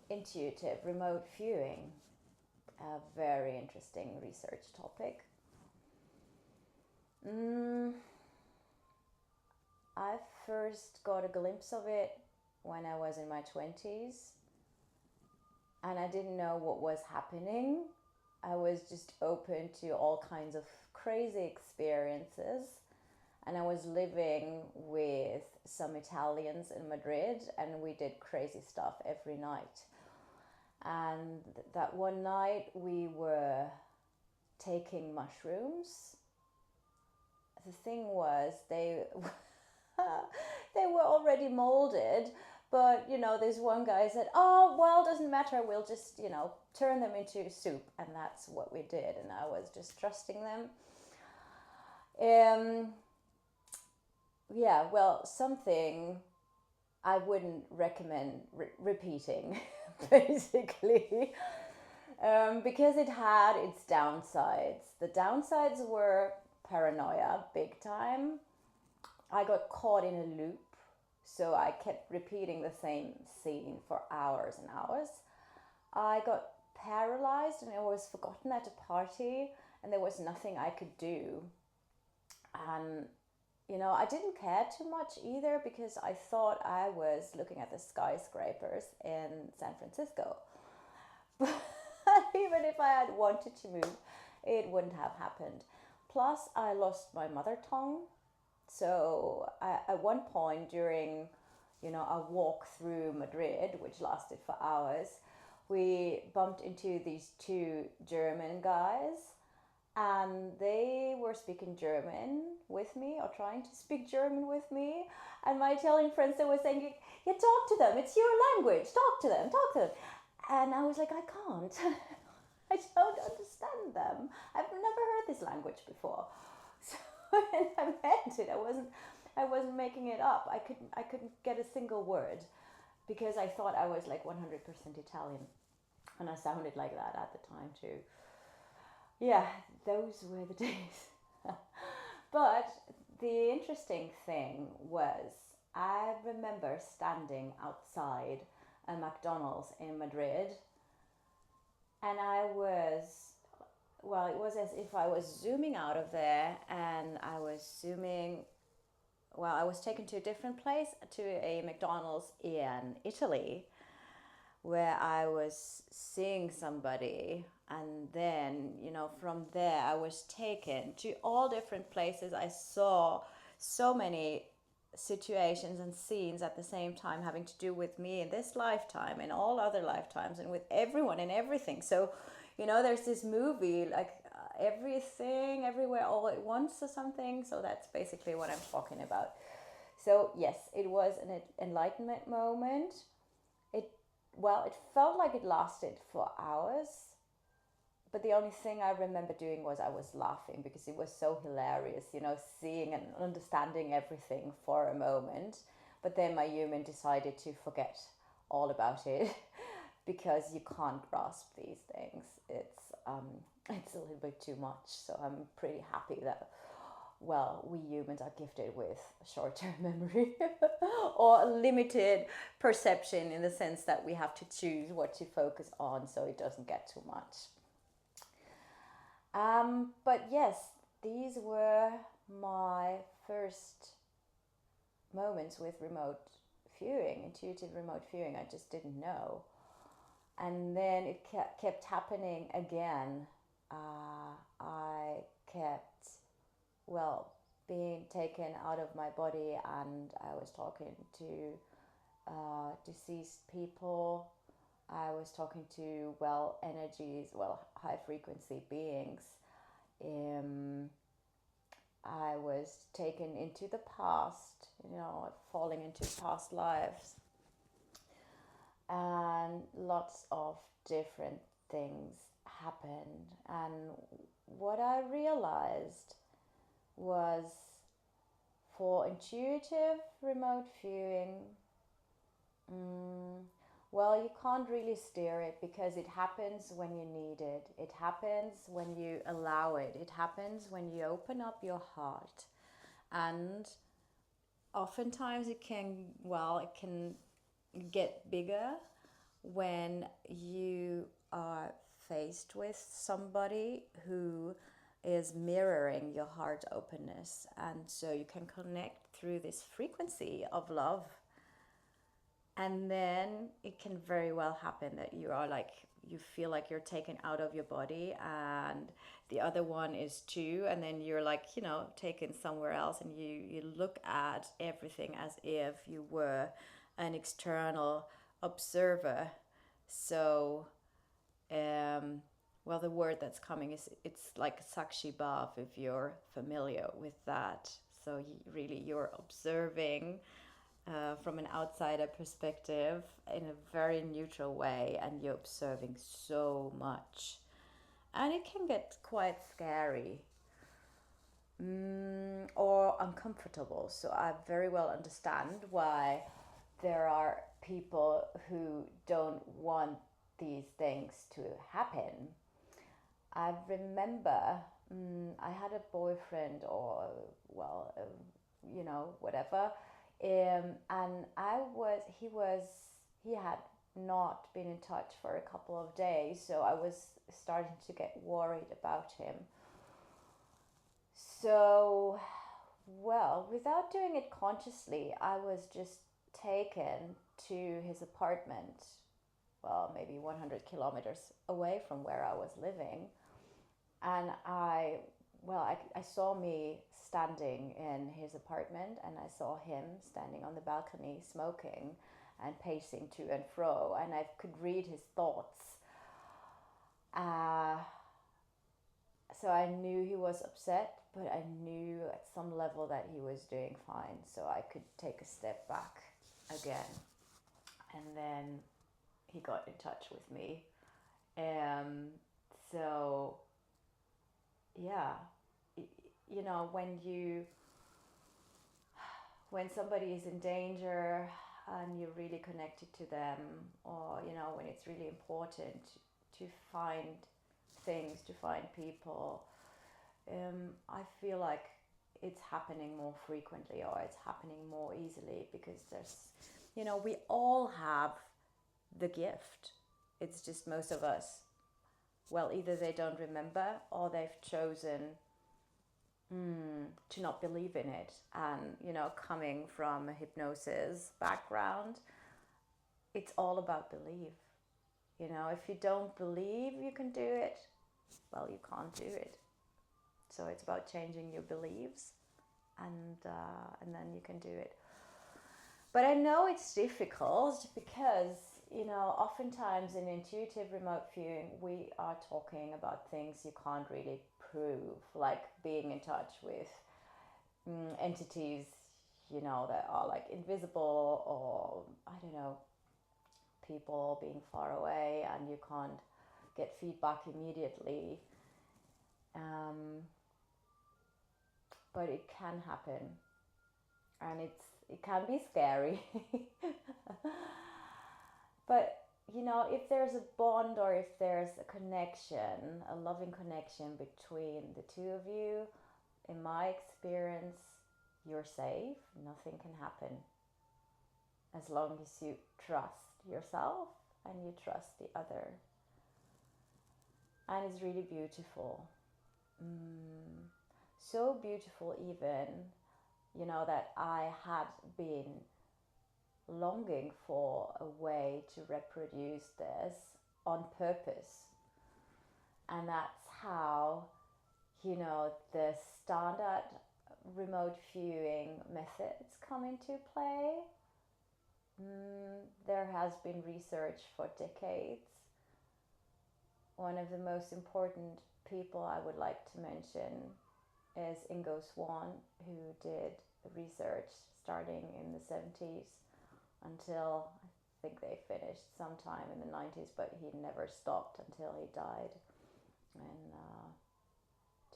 intuitive remote viewing, a very interesting research topic. I first got a glimpse of it when I was in my 20s, and I didn't know what was happening. I was just open to all kinds of crazy experiences, and I was living with some Italians in Madrid, and we did crazy stuff every night. And that one night we were taking mushrooms. The thing was, they were already molded, but this one guy said, "Oh, well, doesn't matter. We'll just turn them into soup," and that's what we did. And I was just trusting them. Yeah, well, something I wouldn't recommend repeating, basically, because it had its downsides. The downsides were paranoia, big time. I got caught in a loop, so I kept repeating the same scene for hours and hours. I got paralyzed and I was forgotten at a party, and there was nothing I could do. And I didn't care too much either because I thought I was looking at the skyscrapers in San Francisco. But even if I had wanted to move, it wouldn't have happened. Plus, I lost my mother tongue. So at one point during, a walk through Madrid, which lasted for hours, we bumped into these two German guys, and they were speaking German with me, or trying to speak German with me. And my Italian friends, they were saying, "You talk to them. It's your language. Talk to them. Talk to them." And I was like, "I can't. I don't understand them. I've never heard this language before." So and I meant it. I wasn't making it up. I couldn't get a single word because I thought I was like 100% Italian, and I sounded like that at the time too. Yeah, those were the days. But the interesting thing was, I remember standing outside a McDonald's in Madrid, and it was as if I was zooming out of there, and I was taken to a different place, to a McDonald's in Italy, where I was seeing somebody, and then from there I was taken to all different places. I saw so many situations and scenes at the same time, having to do with me in this lifetime and all other lifetimes, and with everyone and everything. So there's this movie like Everything Everywhere All at Once or something. So that's basically what I'm talking about. So yes, it was an enlightenment moment. It well, it felt like it lasted for hours, but the only thing I remember doing was I was laughing because it was so hilarious, seeing and understanding everything for a moment. But then my human decided to forget all about it because you can't grasp these things. It's a little bit too much. So I'm pretty happy that, well, we humans are gifted with short-term memory or limited perception, in the sense that we have to choose what to focus on so it doesn't get too much. But yes, these were my first moments with remote viewing, intuitive remote viewing. I just didn't know. And then it kept happening again. I kept, well, being taken out of my body, and I was talking to deceased people. I was talking to, well, energies, well, high frequency beings. Um, I was taken into the past, falling into past lives, and lots of different things happened. And what I realized was, for intuitive remote viewing, well, you can't really steer it because it happens when you need it. It happens when you allow it. It happens when you open up your heart. And oftentimes it can get bigger when you are faced with somebody who is mirroring your heart openness, and so you can connect through this frequency of love. And then it can very well happen that you are like, you feel like you're taken out of your body, and the other one is too, and then you're like, taken somewhere else, and you look at everything as if you were an external observer. So well, the word that's coming is, it's like sakshi bhav, if you're familiar with that. So really you're observing from an outsider perspective in a very neutral way, and you're observing so much. And it can get quite scary, or uncomfortable. So I very well understand why there are people who don't want these things to happen. I remember I had a boyfriend, or, well, whatever. And he had not been in touch for a couple of days, so I was starting to get worried about him. So, well, without doing it consciously, I was just taken to his apartment, well, maybe 100 kilometers away from where I was living. And I saw me standing in his apartment, and I saw him standing on the balcony smoking and pacing to and fro, and I could read his thoughts. So I knew he was upset, but I knew at some level that he was doing fine, so I could take a step back again. And then he got in touch with me. So yeah, when somebody is in danger and you're really connected to them, or when it's really important to find things, to find people, I feel like it's happening more frequently, or it's happening more easily, because we all have the gift. It's just most of us, well, either they don't remember, or they've chosen to not believe in it. And coming from a hypnosis background, it's all about belief. If you don't believe you can do it, well, you can't do it. So it's about changing your beliefs, and then you can do it. But I know it's difficult because, oftentimes in intuitive remote viewing, we are talking about things you can't really prove, like being in touch with entities, that are like invisible, or, I don't know, people being far away and you can't get feedback immediately. But it can happen, and it can be scary. But if there's a bond, or if there's a connection, a loving connection between the two of you, in my experience, you're safe. Nothing can happen, as long as you trust yourself and you trust the other. And it's really beautiful. So beautiful, even, that I had been longing for a way to reproduce this on purpose. And that's how, the standard remote viewing methods come into play. There has been research for decades. One of the most important people I would like to mention is Ingo Swann, who did research starting in the 70s until, I think they finished sometime in the 90s, but he never stopped until he died in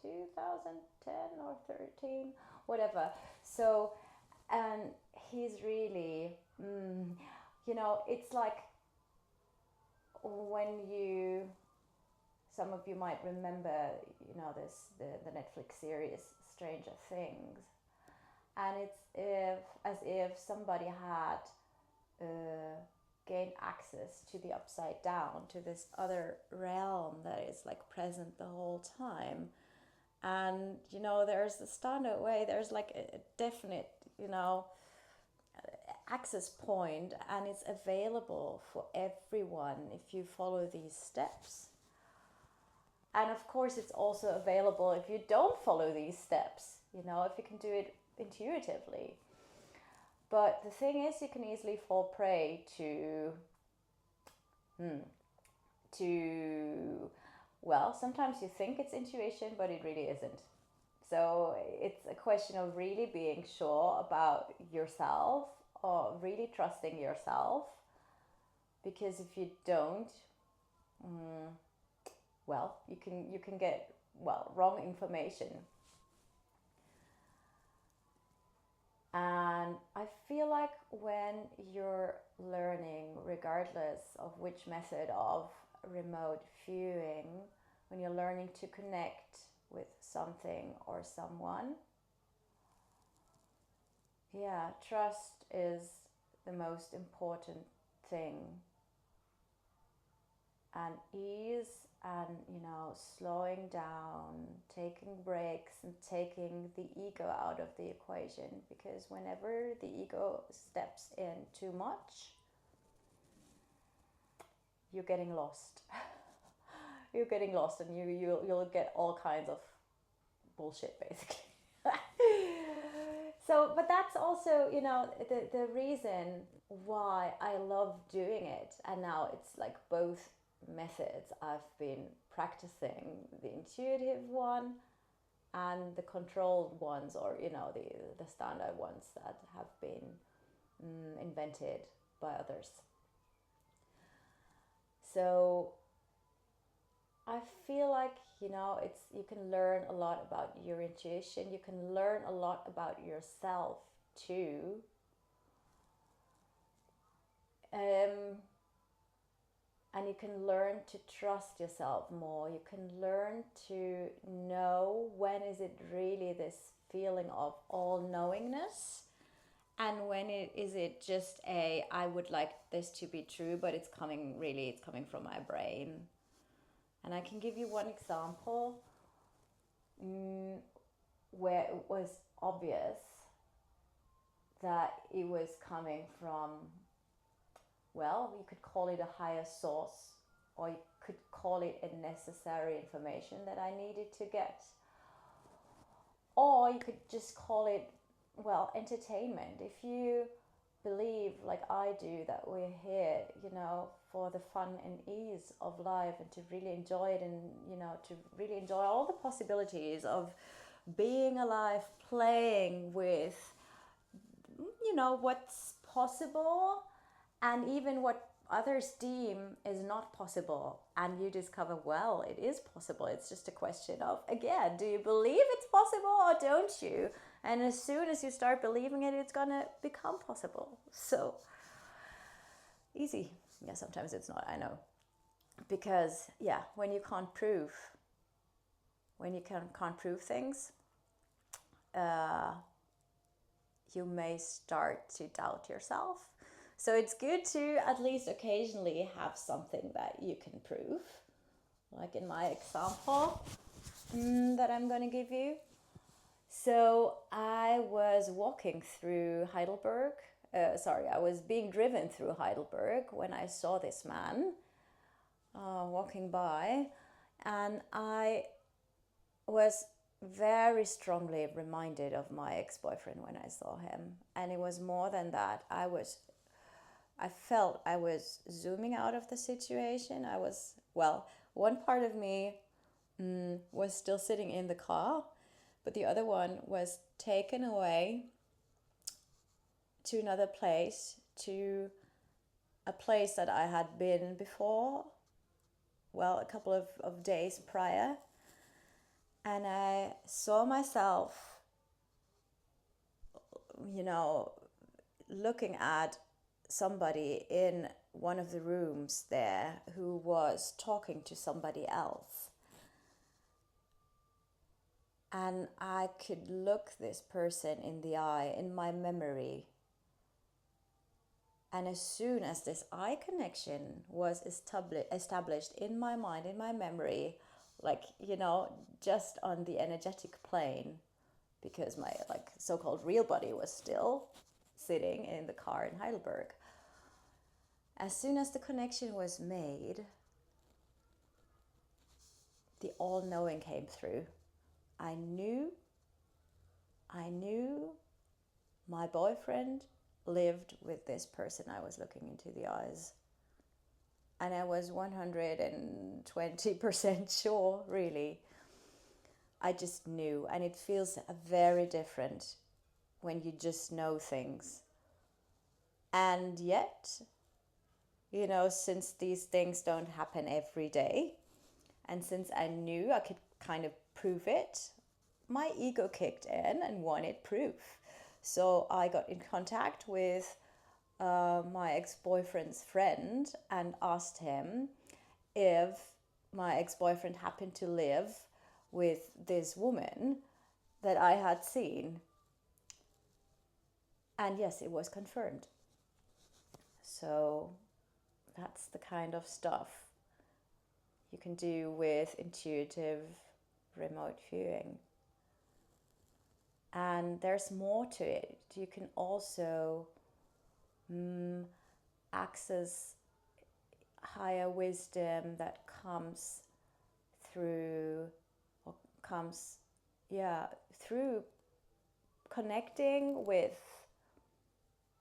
2010 or 13, whatever. So, and he's really, it's like when some of you might remember, the Netflix series Stranger Things, and it's as if somebody had gain access to the upside down, to this other realm that is like present the whole time. And there's the standard way, there's like a definite access point, and it's available for everyone if you follow these steps. And of course it's also available if you don't follow these steps, if you can do it intuitively. But the thing is, you can easily fall prey to well, sometimes you think it's intuition, but it really isn't. So it's a question of really being sure about yourself, or really trusting yourself. Because if you don't, well, you can get wrong information. And I feel like when you're learning, regardless of which method of remote viewing, when you're learning to connect with something or someone, trust is the most important thing. And ease, and slowing down, taking breaks, and taking the ego out of the equation. Because whenever the ego steps in too much, you're getting lost. You're getting lost, and you'll get all kinds of bullshit, basically. So, but that's also, the reason why I love doing it. And now it's like both methods. I've been practicing the intuitive one and the controlled ones, or the standard ones that have been invented by others. So I feel like you can learn a lot about your intuition. You can learn a lot about yourself too. And you can learn to trust yourself more. You can learn to know when is it really this feeling of all-knowingness, and when is it just I would like this to be true, but it's coming from my brain. And I can give you one example where it was obvious that it was coming from, well, you could call it a higher source, or you could call it a necessary information that I needed to get. Or you could just call it, well, entertainment. If you believe, like I do, that we're here, for the fun and ease of life, and to really enjoy it, and, to really enjoy all the possibilities of being alive, playing with, what's possible, and even what others deem is not possible, and you discover, well, it is possible. It's just a question of, again, do you believe it's possible or don't you? And as soon as you start believing it, it's gonna become possible. So easy. Yeah, sometimes it's not, I know. Because when you can't prove things, you may start to doubt yourself. So it's good to at least occasionally have something that you can prove, like in my example that I'm going to give you. So I was walking through Heidelberg. I was being driven through Heidelberg when I saw this man walking by, and I was very strongly reminded of my ex-boyfriend when I saw him. And it was more than that. I felt I was zooming out of the situation. One part of me was still sitting in the car, but the other one was taken away to another place, to a place that I had been before, a couple of days prior. And I saw myself, looking at somebody in one of the rooms there who was talking to somebody else. And I could look this person in the eye in my memory. And as soon as this eye connection was established in my mind, in my memory, like, just on the energetic plane, because my like so-called real body was still sitting in the car in Heidelberg. As soon as the connection was made, the all-knowing came through. I knew my boyfriend lived with this person I was looking into the eyes. And I was 120% sure, really. I just knew. And it feels very different when you just know things. And yet, since these things don't happen every day, and since I knew I could kind of prove it, my ego kicked in and wanted proof. So I got in contact with my ex-boyfriend's friend and asked him if my ex-boyfriend happened to live with this woman that I had seen. And yes, it was confirmed. So that's the kind of stuff you can do with intuitive remote viewing. And there's more to it. You can also access higher wisdom that comes through through connecting with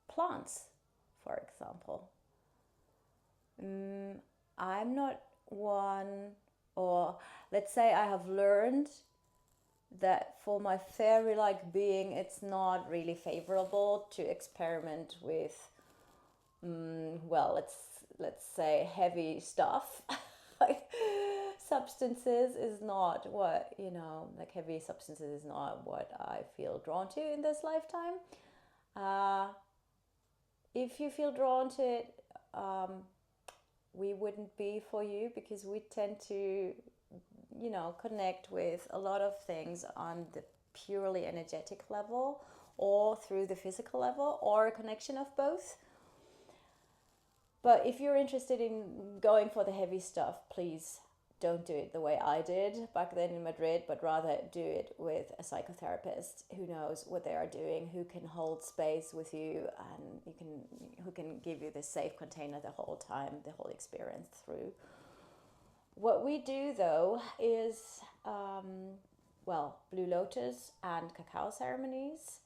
plants, for example. I'm not one, or let's say I have learned that for my fairy-like being, it's not really favorable to experiment with, let's say heavy stuff. Like substances is not what, like heavy substances is not what I feel drawn to in this lifetime. If you feel drawn to it, we wouldn't be for you, because we tend to, connect with a lot of things on the purely energetic level, or through the physical level, or a connection of both. But if you're interested in going for the heavy stuff, please don't do it the way I did back then in Madrid, but rather do it with a psychotherapist who knows what they are doing, who can hold space with you, and who can give you this safe container the whole time, the whole experience through. What we do though is, Blue Lotus and cacao ceremonies.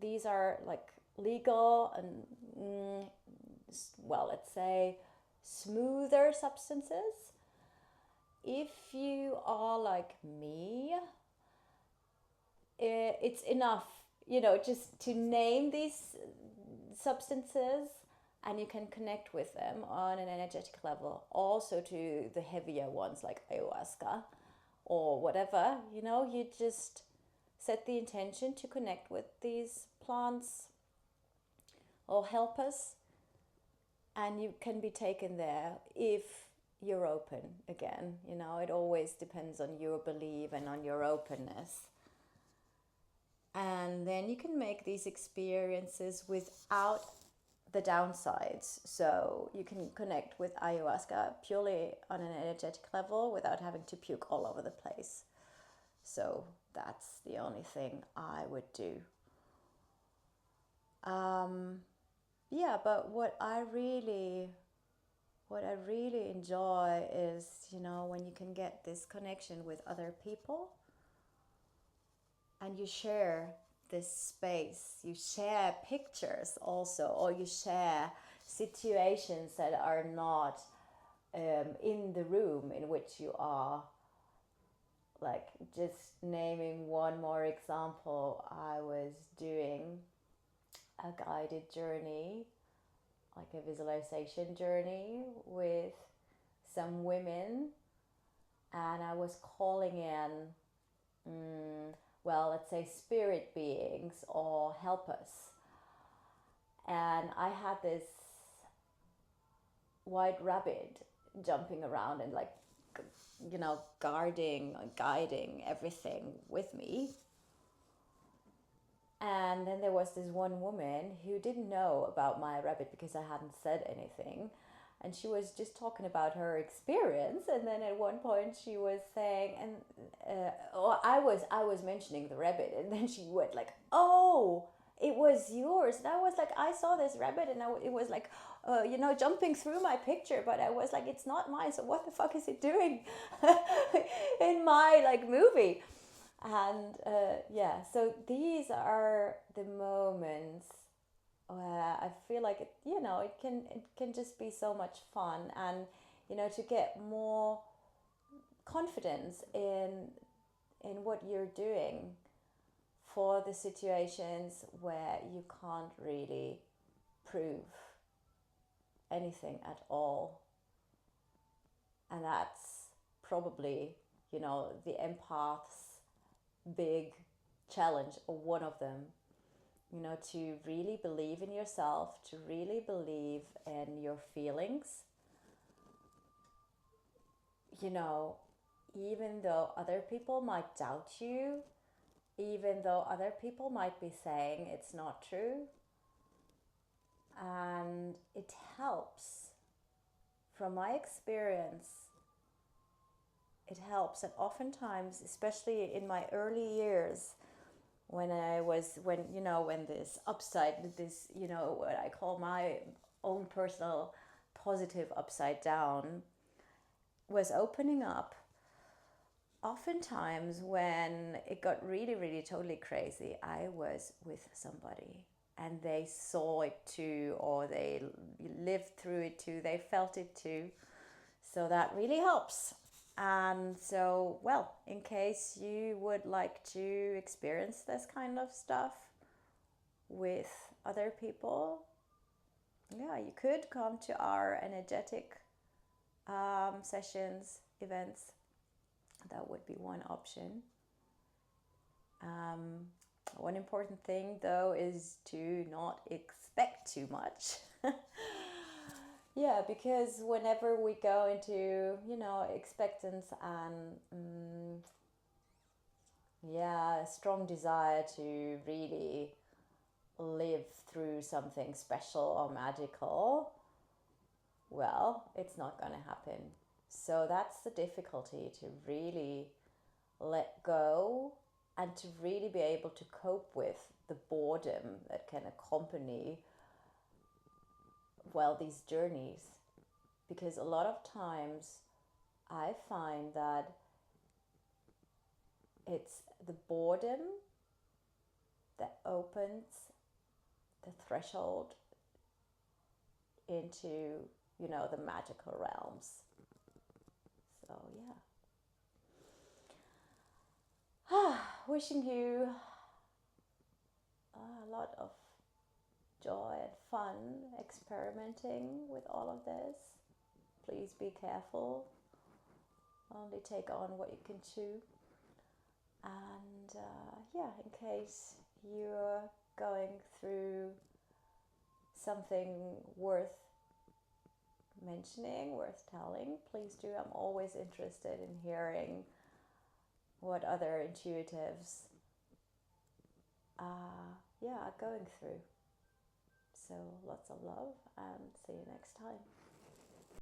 These are like legal and, let's say smoother substances. If you are like me, it's enough, just to name these substances, and you can connect with them on an energetic level. Also to the heavier ones like ayahuasca or whatever, you just set the intention to connect with these plants or helpers, and you can be taken there if you're open. Again, it always depends on your belief and on your openness. And then you can make these experiences without the downsides. So you can connect with ayahuasca purely on an energetic level without having to puke all over the place. So that's the only thing I would do. But what I really enjoy is, when you can get this connection with other people and you share this space, you share pictures also, or you share situations that are not in the room in which you are. Like, just naming one more example, I was doing a guided journey, like a visualization journey with some women, and I was calling in, let's say spirit beings or helpers. And I had this white rabbit jumping around and guarding, guiding everything with me. And then there was this one woman who didn't know about my rabbit because I hadn't said anything. And she was just talking about her experience. And then at one point she was saying, and or I was mentioning the rabbit, and then she went like, "Oh, it was yours." And I was like, "I saw this rabbit, and it was like, jumping through my picture, but I was like, it's not mine. So what the fuck is it doing in my like movie?" And yeah, so these are the moments where I feel like it can just be so much fun, and to get more confidence in what you're doing for the situations where you can't really prove anything at all. And that's probably the empath's big challenge, or one of them, to really believe in yourself, to really believe in your feelings, you know, even though other people might doubt you, even though other people might be saying it's not true. And it helps. From my experience, it helps. And oftentimes, especially in my early years, when this upside, what I call my own personal positive upside down, was opening up, oftentimes when it got really, really totally crazy, I was with somebody and they saw it too, or they lived through it too, they felt it too. So that really helps. And so, well, in case you would like to experience this kind of stuff with other people, yeah, you could come to our energetic sessions, events. That would be one option. Um, One important thing, though, is to not expect too much. Yeah, because whenever we go into, expectance and, yeah, a strong desire to really live through something special or magical, well, it's not going to happen. So that's the difficulty, to really let go and to really be able to cope with the boredom that can accompany, well, these journeys. Because a lot of times I find that it's the boredom that opens the threshold into, the magical realms. So, yeah. Wishing you a lot of joy and fun experimenting with all of this. Please be careful. Only take on what you can chew. And yeah, in case you're going through something worth mentioning, worth telling, please do. I'm always interested in hearing what other intuitives are going through. So lots of love, and see you next time.